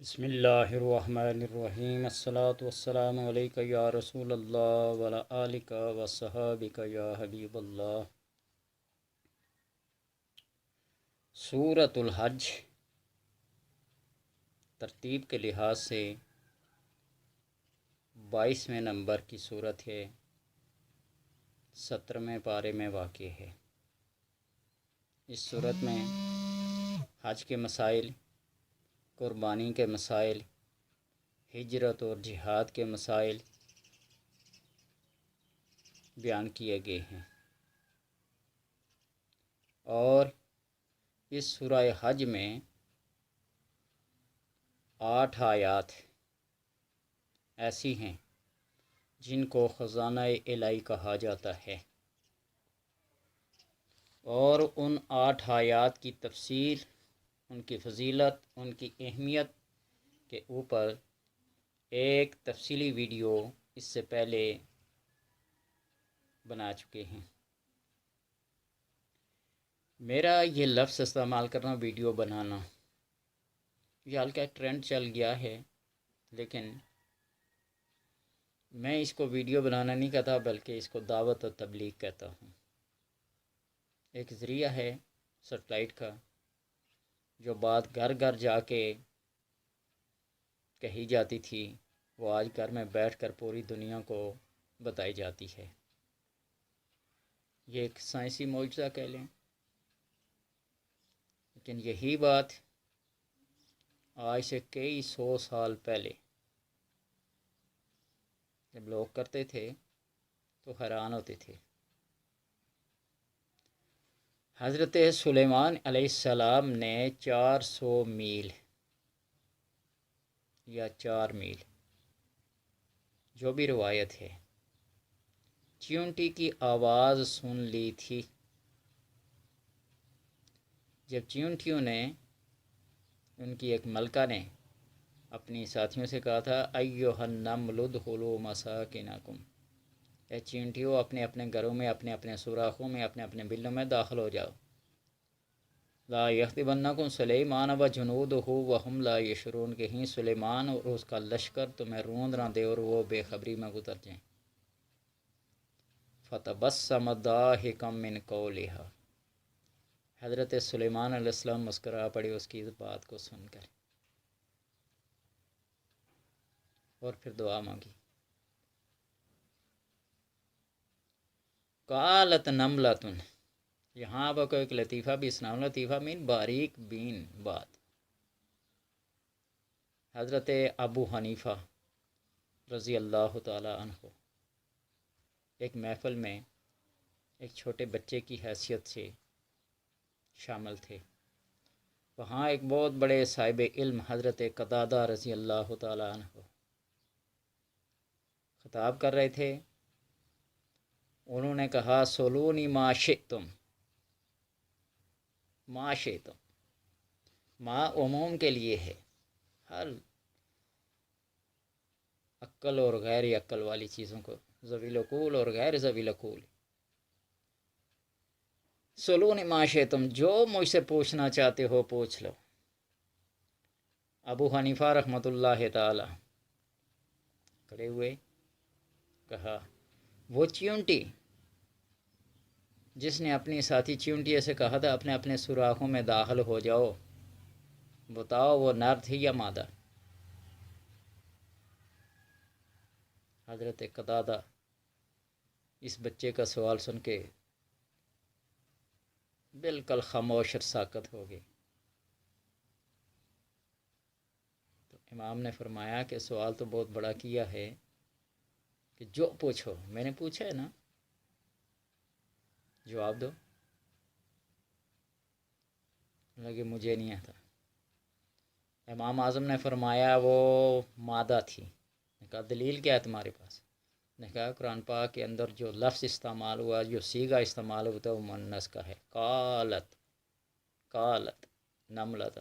بسم اللہ الرحمن الرحیم الصلاۃ والسلام علیک یا رسول اللہ وعلی آلک و صحابک یا حبیب اللہ۔ سورۃ الحج ترتیب کے لحاظ سے 22ویں نمبر کی صورت ہے، 17ویں پارے میں واقع ہے۔ اس صورت میں حج کے مسائل، قربانی کے مسائل، ہجرت اور جہاد کے مسائل بیان کیے گئے ہیں، اور اس سورہ حج میں 8 آیات ایسی ہیں جن کو خزانہ الہی کہا جاتا ہے، اور ان 8 آیات کی تفسیر، ان کی فضیلت، ان کی اہمیت کے اوپر ایک تفصیلی ویڈیو اس سے پہلے بنا چکے ہیں۔ میرا یہ لفظ استعمال کرنا، ویڈیو بنانا، یہ ہلکا ٹرینڈ چل گیا ہے، لیکن میں اس کو ویڈیو بنانا نہیں کہتا، بلکہ اس کو دعوت و تبلیغ کہتا ہوں۔ ایک ذریعہ ہے سیٹلائٹ کا، جو بات گھر گھر جا کے کہی جاتی تھی، وہ آج گھر میں بیٹھ کر پوری دنیا کو بتائی جاتی ہے۔ یہ ایک سائنسی معجزہ کہہ لیں، لیکن یہی بات آج سے کئی 100 سال پہلے جب لوگ کرتے تھے تو حیران ہوتے تھے۔ حضرت سلیمان علیہ السلام نے 400 میل یا 4 میل، جو بھی روایت ہے، چیونٹی کی آواز سن لی تھی۔ جب چیونٹیوں نے، ان کی ایک ملکہ نے اپنی ساتھیوں سے کہا تھا، ایھا النمل ادخلوا مساکنکم، اے چیونٹیوں، اپنے اپنے گھروں میں، اپنے اپنے سوراخوں میں، اپنے اپنے بلوں میں داخل ہو جاؤ۔ لا یحطمنکم سلیمان وجنودہ وہم لا یشعرون، کہیں سلیمان اور اس کا لشکر تمہیں روند نہ دے اور وہ بے خبری میں گزر جائیں۔ فتبسم ضاحکا من قولها، حضرت سلیمان علیہ السلام مسکرا پڑے اس کی اس بات کو سن کر، اور پھر دعا مانگی۔ قالت نملۃ، یہاں آپ کو ایک لطیفہ بھی سناؤں۔ لطیفہ مین باریک بین بات۔ حضرت ابو حنیفہ رضی اللہ تعالی عنہ ایک محفل میں ایک چھوٹے بچے کی حیثیت سے شامل تھے۔ وہاں ایک بہت بڑے صاحب علم حضرت قتادہ رضی اللہ تعالی عنہ خطاب کر رہے تھے۔ انہوں نے کہا، سولونی ما شئتم، ما شئتم، ما عموم کے لیے ہے، ہر عقل اور غیر عقل والی چیزوں کو، ذوی العقول اور غیر ذوی العقول۔ سولونی ما شئتم، جو مجھ سے پوچھنا چاہتے ہو پوچھ لو۔ ابو حنیفہ رحمۃ اللہ تعالی کھڑے ہوئے، کہا، وہ چیونٹی جس نے اپنی ساتھی چیونٹی سے کہا تھا اپنے اپنے سوراخوں میں داخل ہو جاؤ، بتاؤ وہ نر تھی یا مادہ؟ حضرت قتادہ اس بچے کا سوال سن کے بالکل خاموش اور ساکت ہو گئے۔ تو امام نے فرمایا کہ سوال تو بہت بڑا کیا ہے، کہ جو پوچھو، میں نے پوچھا ہے نا، جواب دو۔ لگے مجھے نہیں آتا۔ امام اعظم نے فرمایا وہ مادہ تھی۔ نے کہا دلیل کیا ہے تمہارے پاس؟ نے کہا قرآن پاک کے اندر جو لفظ استعمال ہوا، جو صیغہ استعمال ہوتا ہے، وہ مؤنث کا ہے۔ قالت، قالت نملۃ۔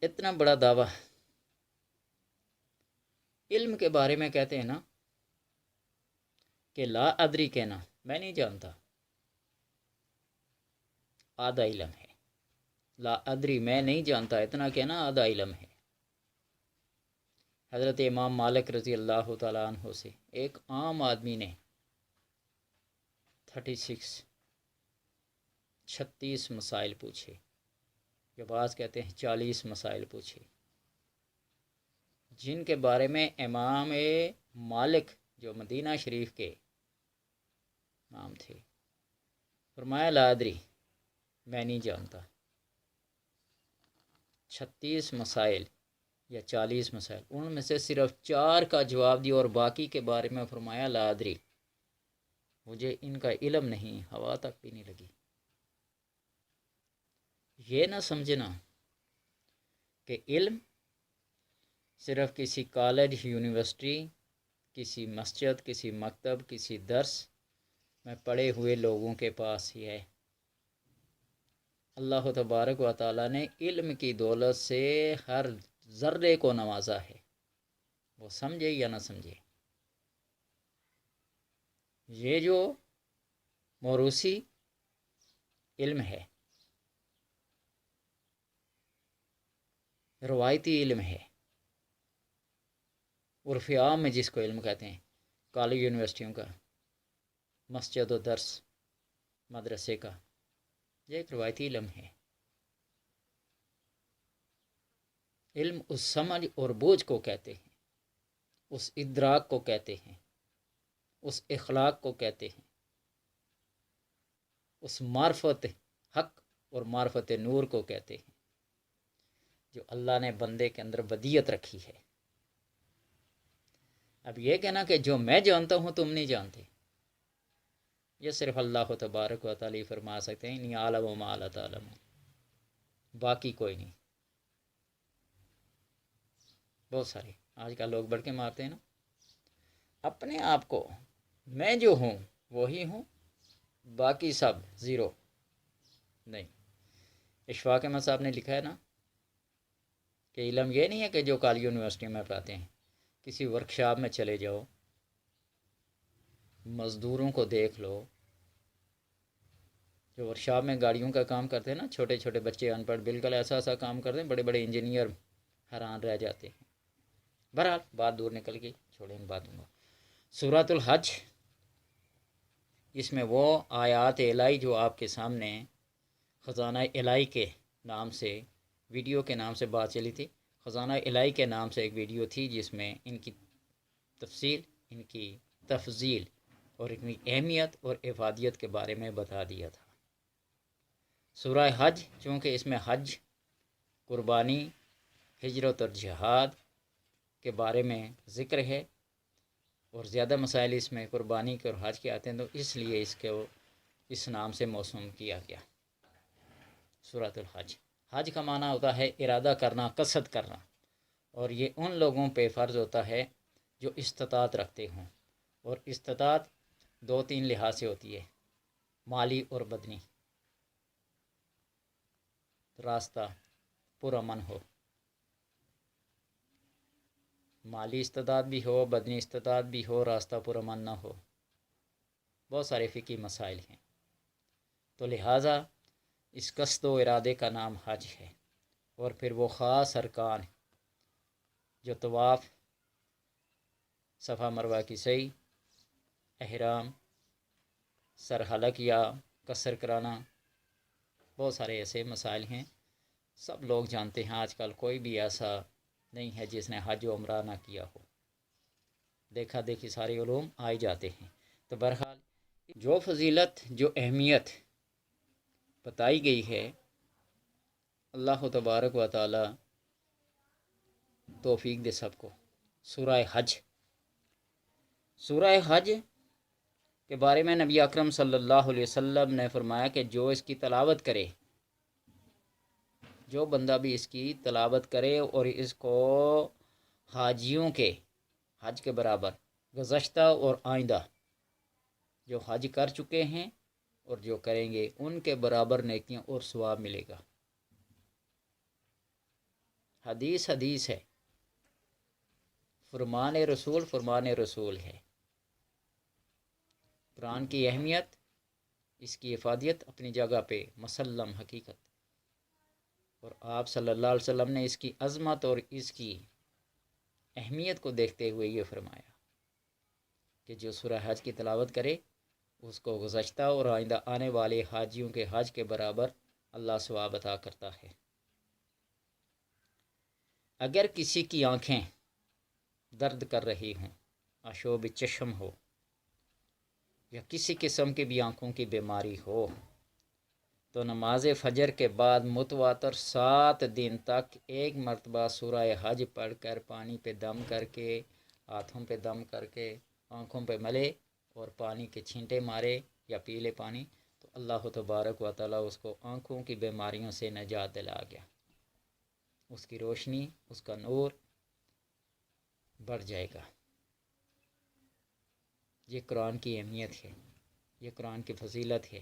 اتنا بڑا دعویٰ علم کے بارے میں کہتے ہیں نا، کہ لا ادری کہنا، میں نہیں جانتا، آدھا علم ہے۔ لا ادری میں نہیں جانتا، اتنا کہنا آدھا علم ہے۔ حضرت امام مالک رضی اللہ تعالیٰ عنہ سے ایک عام آدمی نے 36 مسائل پوچھے، جو بعض کہتے ہیں 40 مسائل پوچھے، جن کے بارے میں امام مالک جو مدینہ شریف کے امام تھے فرمایا لا ادری، میں نہیں جانتا۔ 36 مسائل یا 40 مسائل، ان میں سے صرف 4 کا جواب دیا اور باقی کے بارے میں فرمایا لا ادری، مجھے ان کا علم نہیں، ہوا تک بھی نہیں لگی۔ یہ نہ سمجھنا کہ علم صرف کسی کالج، یونیورسٹی، کسی مسجد، کسی مکتب، کسی درس میں پڑھے ہوئے لوگوں کے پاس ہی ہے۔ اللہ تبارک و تعالیٰ نے علم کی دولت سے ہر ذرے کو نوازا ہے، وہ سمجھے یا نہ سمجھے۔ یہ جو موروثی علم ہے، روایتی علم ہے، عرف عام میں جس کو علم کہتے ہیں، کالج یونیورسٹیوں کا، مسجد و درس مدرسے کا، یہ ایک روایتی علم ہے۔ علم اس سمجھ اور بوجھ کو کہتے ہیں، اس ادراک کو کہتے ہیں، اس اخلاق کو کہتے ہیں، اس معرفت حق اور معرفت نور کو کہتے ہیں جو اللہ نے بندے کے اندر بدیت رکھی ہے۔ اب یہ کہنا کہ جو میں جانتا ہوں تم نہیں جانتے، یہ صرف اللہ تبارک و تعالی فرما سکتے ہیں، انی عالم و ما لا تعلمون، باقی کوئی نہیں۔ بہت سارے آج کل لوگ بڑھ کے مارتے ہیں نا اپنے آپ کو، میں جو ہوں وہی ہوں، باقی سب زیرو۔ نہیں، اشفاق احمد صاحب نے لکھا ہے نا کہ علم یہ نہیں ہے کہ جو کالج یونیورسٹی میں پڑھاتے ہیں، کسی ورکشاپ میں چلے جاؤ، مزدوروں کو دیکھ لو، جو ورکشاپ میں گاڑیوں کا کام کرتے ہیں نا، چھوٹے چھوٹے بچے ان پڑھ بالکل ایسا ایسا کام کرتے ہیں، بڑے بڑے انجینئر حیران رہ جاتے ہیں۔ بہرحال بات دور نکل گئی، چھوڑیں ان باتوں کو۔ سورۃ الحج، اس میں وہ آیات الہی جو آپ کے سامنے خزانہ الہی کے نام سے، ویڈیو کے نام سے بات چلی تھی، خزانہ الہی کے نام سے ایک ویڈیو تھی جس میں ان کی تفصیل، ان کی تفضیل اور ان کی اہمیت اور افادیت کے بارے میں بتا دیا تھا۔ سورہ حج، چونکہ اس میں حج، قربانی، ہجرت اور جہاد کے بارے میں ذکر ہے اور زیادہ مسائل اس میں قربانی کے اور حج کے آتے ہیں، تو اس لیے اس کو اس نام سے موسوم کیا گیا، سورۃ الحج۔ حج کا معنی ہوتا ہے ارادہ کرنا، قصد کرنا، اور یہ ان لوگوں پہ فرض ہوتا ہے جو استطاعت رکھتے ہوں، اور استطاعت 2-3 لحاظ سے ہوتی ہے، مالی اور بدنی۔ راستہ پرامن ہو، مالی استطاعت بھی ہو، بدنی استطاعت بھی ہو، راستہ پرامن نہ ہو، بہت سارے فقہی مسائل ہیں۔ تو لہٰذا اس قصد و ارادے کا نام حج ہے، اور پھر وہ خاص ارکان جو طواف، صفا مروہ کی سعی، احرام، سر حلق یا قصر کرانا، بہت سارے ایسے مسائل ہیں، سب لوگ جانتے ہیں۔ آج کل کوئی بھی ایسا نہیں ہے جس نے حج و عمرہ نہ کیا ہو، دیکھا دیکھی سارے علوم آئے جاتے ہیں۔ تو بہرحال جو فضیلت، جو اہمیت بتائی گئی ہے، اللہ تبارک و تعالی توفیق دے سب کو۔ سورہ حج، سورہ حج کے بارے میں نبی اکرم صلی اللہ علیہ وسلم نے فرمایا کہ جو اس کی تلاوت کرے، جو بندہ بھی اس کی تلاوت کرے اور اس کو حاجیوں کے حج کے برابر، گزشتہ اور آئندہ جو حج کر چکے ہیں اور جو کریں گے، ان کے برابر نیکیاں اور ثواب ملے گا۔ حدیث ہے، فرمان رسول ہے۔ قرآن کی اہمیت، اس کی افادیت اپنی جگہ پہ مسلم حقیقت۔ اور آپ صلی اللہ علیہ وسلم نے اس کی عظمت اور اس کی اہمیت کو دیکھتے ہوئے یہ فرمایا کہ جو سورہ حج کی تلاوت کرے اس کو گزشتہ اور آئندہ آنے والے حاجیوں کے حج کے برابر اللہ ثواب عطا کرتا ہے۔ اگر کسی کی آنکھیں درد کر رہی ہوں، آشوب چشم ہو یا کسی قسم کی بھی آنکھوں کی بیماری ہو، تو نماز فجر کے بعد متواتر 7 دن تک ایک مرتبہ سورہ حج پڑھ کر پانی پہ دم کر کے، ہاتھوں پہ دم کر کے، آنکھوں پہ ملے اور پانی کے چھینٹے مارے یا پی لے پانی، تو اللہ تبارک و تعالیٰ اس کو آنکھوں کی بیماریوں سے نجات دلا گیا، اس کی روشنی، اس کا نور بڑھ جائے گا۔ یہ قرآن کی اہمیت ہے، یہ قرآن کی فضیلت ہے،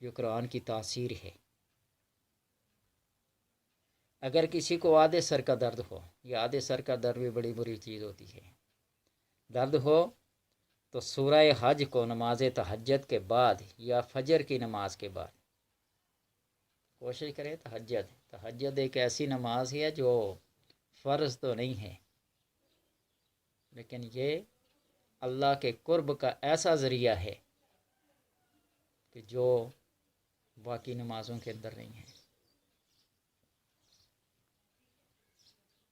یہ قرآن کی تاثیر ہے۔ اگر کسی کو آدھے سر کا درد ہو، یہ آدھے سر کا درد بھی بڑی بری چیز ہوتی ہے، درد ہو تو سورہ حج کو نماز تہجد کے بعد یا فجر کی نماز کے بعد کوشش کریں۔ تہجد ایک ایسی نماز ہے جو فرض تو نہیں ہے، لیکن یہ اللہ کے قرب کا ایسا ذریعہ ہے کہ جو باقی نمازوں کے اندر نہیں ہے۔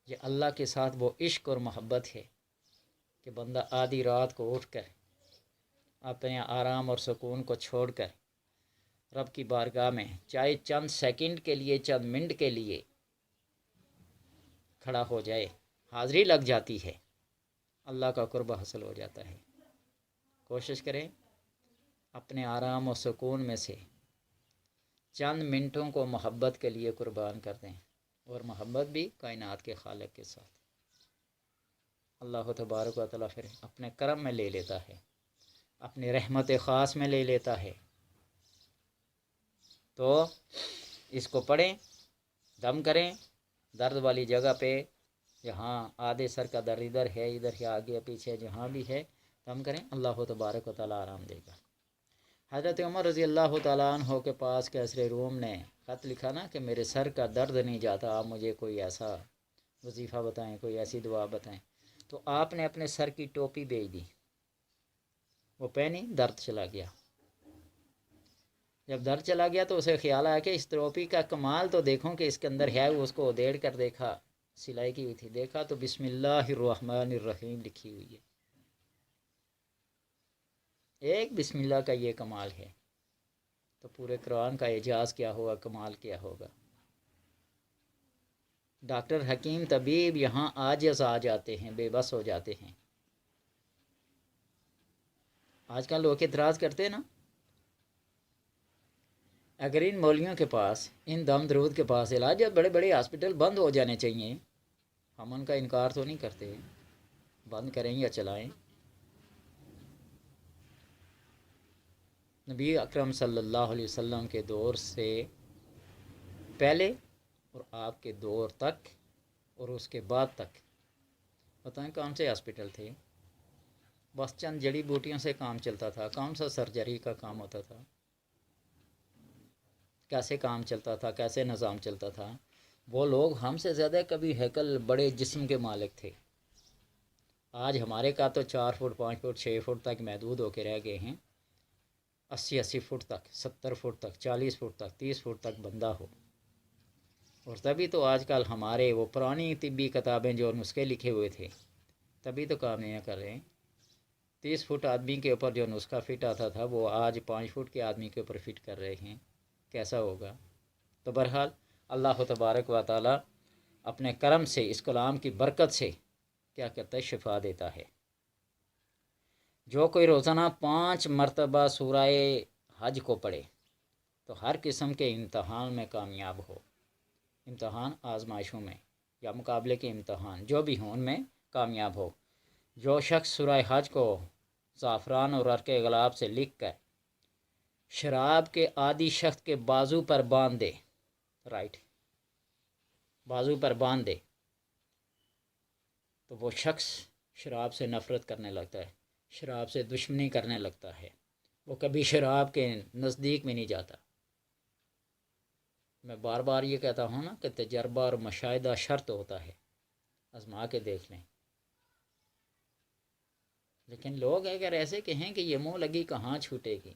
یہ اللہ کے ساتھ وہ عشق اور محبت ہے کہ بندہ آدھی رات کو اٹھ کر اپنے آرام اور سکون کو چھوڑ کر رب کی بارگاہ میں چاہے چند سیکنڈ کے لیے، چند منٹ کے لیے کھڑا ہو جائے، حاضری لگ جاتی ہے، اللہ کا قرب حاصل ہو جاتا ہے۔ کوشش کریں اپنے آرام و سکون میں سے چند منٹوں کو محبت کے لیے قربان کر دیں، اور محبت بھی کائنات کے خالق کے ساتھ۔ اللہ تبارک و تعالیٰ پھر اپنے کرم میں لے لیتا ہے، اپنی رحمت خاص میں لے لیتا ہے۔ تو اس کو پڑھیں، دم کریں درد والی جگہ پہ، جہاں آدھے سر کا درد ادھر ہے، ادھر ہے، آگے پیچھے جہاں بھی ہے، دم کریں، اللہ تبارک و تعالیٰ آرام دے گا۔ حضرت عمر رضی اللہ تعالیٰ عنہ کے پاس کیسر روم نے خط لکھا نا کہ میرے سر کا درد نہیں جاتا، آپ مجھے کوئی ایسا وظیفہ بتائیں، کوئی ایسی دعا بتائیں، تو آپ نے اپنے سر کی ٹوپی بھیج دی، وہ پہنی، درد چلا گیا۔ جب درد چلا گیا تو اسے خیال آیا کہ اس ٹوپی کا کمال تو دیکھوں کہ اس کے اندر ہے، اس کو ادھیڑ کر دیکھا، سلائی کی ہوئی تھی، دیکھا تو بسم اللہ الرحمن الرحیم لکھی ہوئی ہے۔ ایک بسم اللہ کا یہ کمال ہے تو پورے قرآن کا اعجاز کیا ہوگا، کمال کیا ہوگا۔ ڈاکٹر حکیم طبیب یہاں عاجز آ جاتے ہیں، بے بس ہو جاتے ہیں۔ آج کل لوگ اعتراض کرتے ہیں نا، اگر ان مولویوں کے پاس، ان دم درود کے پاس علاج ہے، بڑے بڑے ہاسپٹل بند ہو جانے چاہیے، ہم ان کا انکار تو نہیں کرتے، بند کریں یا چلائیں۔ نبی اکرم صلی اللہ علیہ وسلم کے دور سے پہلے اور آپ کے دور تک اور اس کے بعد تک بتائیں کون سے ہاسپٹل تھے؟ بس چند جڑی بوٹیوں سے کام چلتا تھا، کون سا سرجری کا کام ہوتا تھا، کیسے کام چلتا تھا، کیسے نظام چلتا تھا۔ وہ لوگ ہم سے زیادہ کبھی ہیکل بڑے جسم کے مالک تھے۔ آج ہمارے کا تو 4 فٹ 5 فٹ 6 فٹ تک محدود ہو کے رہ گئے ہیں، 80 فٹ تک، 70 فٹ تک، 40 فٹ تک، 30 فٹ تک بندہ ہو۔ اور تبھی تو آج کل ہمارے وہ پرانی طبی کتابیں جو نسخے لکھے ہوئے تھے تبھی تو کام نہیں کر رہے ہیں۔ 30 فٹ آدمی کے اوپر جو نسخہ فٹ آتا تھا وہ آج 5 فٹ کے آدمی کے اوپر فٹ کر رہے ہیں، کیسا ہوگا؟ تو بہرحال اللہ تبارک و تعالیٰ اپنے کرم سے، اس کلام کی برکت سے کیا کرتا ہے، شفا دیتا ہے۔ جو کوئی روزانہ 5 مرتبہ سورہ حج کو پڑھے تو ہر قسم کے امتحان میں کامیاب ہو، امتحان آزمائشوں میں یا مقابلے کے امتحان جو بھی ہوں ان میں کامیاب ہو۔ جو شخص سورہ حج کو زعفران اور عرق گلاب سے لکھ کر شراب کے عادی شخص کے بازو پر باندھ دے، رائٹ بازو پر باندھ دے، تو وہ شخص شراب سے نفرت کرنے لگتا ہے، شراب سے دشمنی کرنے لگتا ہے، وہ کبھی شراب کے نزدیک میں نہیں جاتا۔ میں بار بار یہ کہتا ہوں نا کہ تجربہ اور مشاہدہ شرط ہوتا ہے، آزما کے دیکھ لیں۔ لیکن لوگ اگر ایسے کہیں کہ یہ منہ لگی کہاں چھوٹے گی،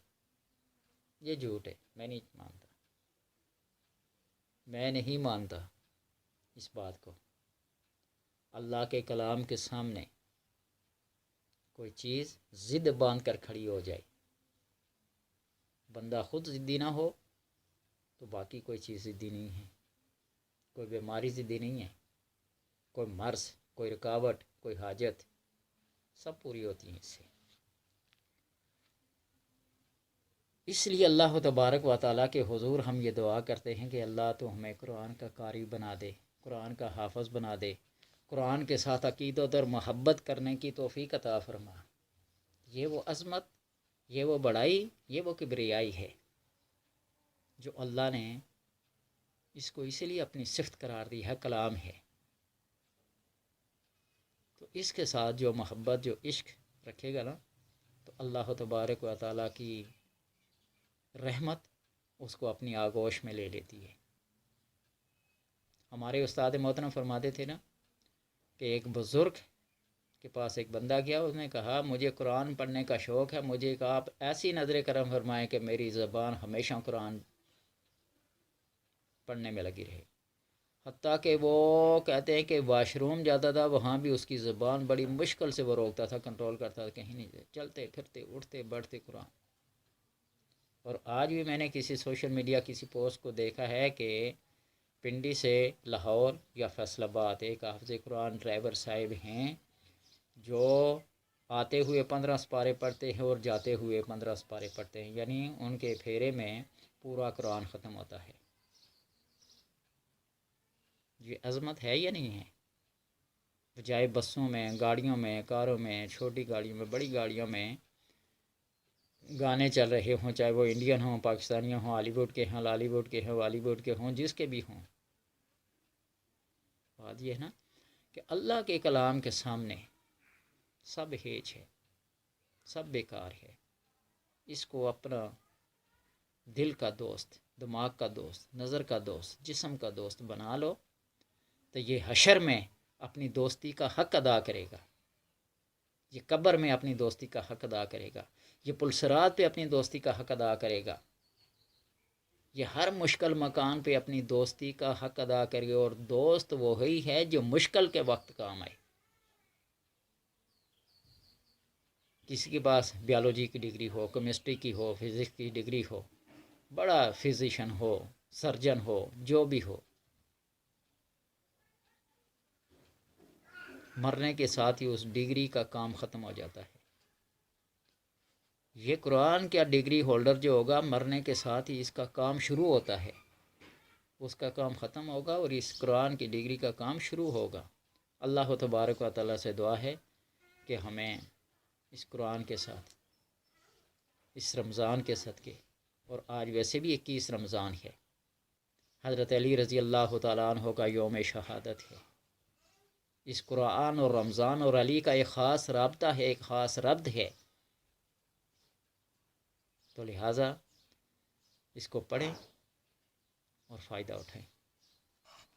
یہ جھوٹ ہے، میں نہیں مانتا، میں نہیں مانتا اس بات کو۔ اللہ کے کلام کے سامنے کوئی چیز ضد باندھ کر کھڑی ہو جائے، بندہ خود ضدی نہ ہو تو باقی کوئی چیز ضدی نہیں ہے، کوئی بیماری ضدی نہیں ہے، کوئی مرض، کوئی رکاوٹ، کوئی حاجت، سب پوری ہوتی ہیں اس سے۔ اس لیے اللہ تبارک و تعالیٰ کے حضور ہم یہ دعا کرتے ہیں کہ اللہ تو ہمیں قرآن کا قاری بنا دے، قرآن کا حافظ بنا دے، قرآن کے ساتھ عقیدت اور محبت کرنے کی توفیق عطا فرما۔ یہ وہ عظمت، یہ وہ بڑائی، یہ وہ کبریائی ہے جو اللہ نے اس کو اسی لیے اپنی صفت قرار دی ہے، کلام ہے۔ تو اس کے ساتھ جو محبت، جو عشق رکھے گا نا، تو اللہ تبارک و تعالیٰ کی رحمت اس کو اپنی آغوش میں لے لیتی ہے۔ ہمارے استاد محترم فرماتے تھے نا کہ ایک بزرگ کے پاس ایک بندہ گیا، اس نے کہا مجھے قرآن پڑھنے کا شوق ہے، مجھے کہا آپ ایسی نظر کرم فرمائیں کہ میری زبان ہمیشہ قرآن پڑھنے میں لگی رہے۔ حتیٰ کہ وہ کہتے ہیں کہ واش روم جاتا تھا، وہاں بھی اس کی زبان بڑی مشکل سے وہ روکتا تھا، کنٹرول کرتا تھا، کہیں نہیں جائے، چلتے پھرتے اٹھتے بیٹھتے قرآن۔ اور آج بھی میں نے کسی سوشل میڈیا کسی پوسٹ کو دیکھا ہے کہ پنڈی سے لاہور یا فیصل آباد ایک حافظ قرآن ڈرائیور صاحب ہیں جو آتے ہوئے 15 سپارے پڑھتے ہیں اور جاتے ہوئے 15 سپارے پڑھتے ہیں، یعنی ان کے پھیرے میں پورا قرآن ختم ہوتا ہے۔ یہ عظمت ہے یا نہیں ہے؟ بجائے بسوں میں، گاڑیوں میں، کاروں میں، چھوٹی گاڑیوں میں، بڑی گاڑیوں میں گانے چل رہے ہوں، چاہے وہ انڈین ہوں، پاکستانی ہوں، ہالی ووڈ کے ہوں، لالی ووڈ کے ہوں، والی ووڈ کے ہوں، جس کے بھی ہوں، بات یہ ہے نا کہ اللہ کے کلام کے سامنے سب ہیچ ہے، سب بیکار ہے۔ اس کو اپنا دل کا دوست، دماغ کا دوست، نظر کا دوست، جسم کا دوست بنا لو تو یہ حشر میں اپنی دوستی کا حق ادا کرے گا، یہ قبر میں اپنی دوستی کا حق ادا کرے گا، یہ پلسرات پہ اپنی دوستی کا حق ادا کرے گا، یہ ہر مشکل مکان پہ اپنی دوستی کا حق ادا کرے گا۔ اور دوست وہی ہے جو مشکل کے وقت کام آئے۔ کسی کے پاس بیالوجی کی ڈگری ہو، کیمسٹری کی ہو، فزکس کی ڈگری ہو، بڑا فزیشین ہو، سرجن ہو، جو بھی ہو، مرنے کے ساتھ ہی اس ڈگری کا کام ختم ہو جاتا ہے۔ یہ قرآن کا ڈگری ہولڈر جو ہوگا، مرنے کے ساتھ ہی اس کا کام شروع ہوتا ہے، اس کا کام ختم ہوگا اور اس قرآن کی ڈگری کا کام شروع ہوگا۔ اللہ تبارک و تعالیٰ سے دعا ہے کہ ہمیں اس قرآن کے ساتھ، اس رمضان کے صدقے، اور آج ویسے بھی 21 رمضان ہے، حضرت علی رضی اللہ تعالیٰ عنہ کا یوم شہادت ہے۔ اس قرآن اور رمضان اور علی کا ایک خاص رابطہ ہے، ایک خاص ربط ہے، تو لہٰذا اس کو پڑھیں اور فائدہ اٹھائیں۔